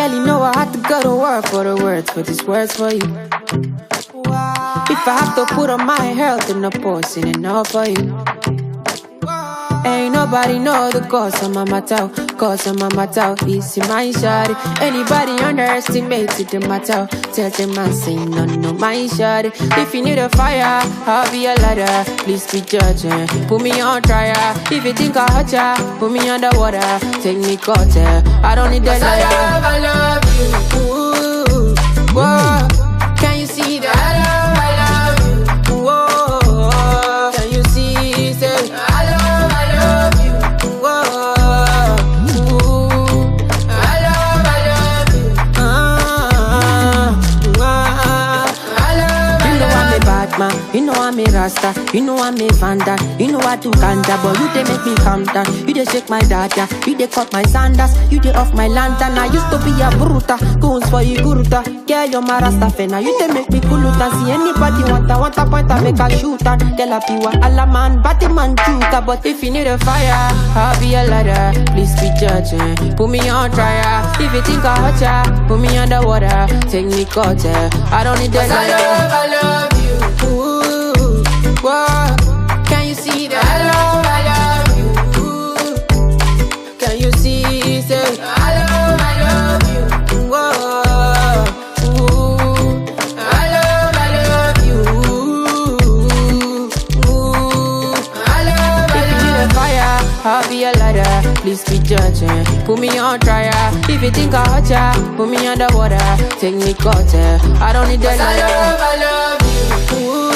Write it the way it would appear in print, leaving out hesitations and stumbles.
Girl, you know I had to go to work for the words, for these words for you. If I have to put on my health in the post, it enough for you. Ain't nobody know the cause of my matter, cause of my matter. It's in my shawty. Anybody underestimated the matter, tell them I say no, my shawty. If you need a fire, I'll be a ladder. Please be judging, put me on trial. If you think I hurt ya, put me underwater. Take me quarter, I don't need that liar. I love you. Ooh, whoa. Can you see that? I love you. Whoa. Can you see? Say, I love you. Whoa. Ooh. I love you. I love you. You know I'm a bad man. You know I'm a rasta. You know I'm a vanda. You know I do ganja, but you they make me calm down. You they shake my data. You they cut my sandals. You they off my lantern. I used to be a bruta. Goons for you guruta. Girl, you're my rasta fena. You they make me kuluta. See anybody want a point, I make a shooter. Tell a piwa, alla man, batty man, chuta. But if you need a fire, I'll be a ladder. Please be judging, put me on trial. If you think I hurt ya, put me underwater. Take me quarter, I don't need that liar. I love you. Ooh, whoa. Can you see that? I love you. Ooh. Can you see? Say, I love you. Whoa. Ooh. I love you. Ooh. I love you. If you need a fire, I'll be a ladder. Please be judging, put me on trial. If you think I hurt ya, put me underwater. Take me quarter, I don't need that liar. I love you. Ooh.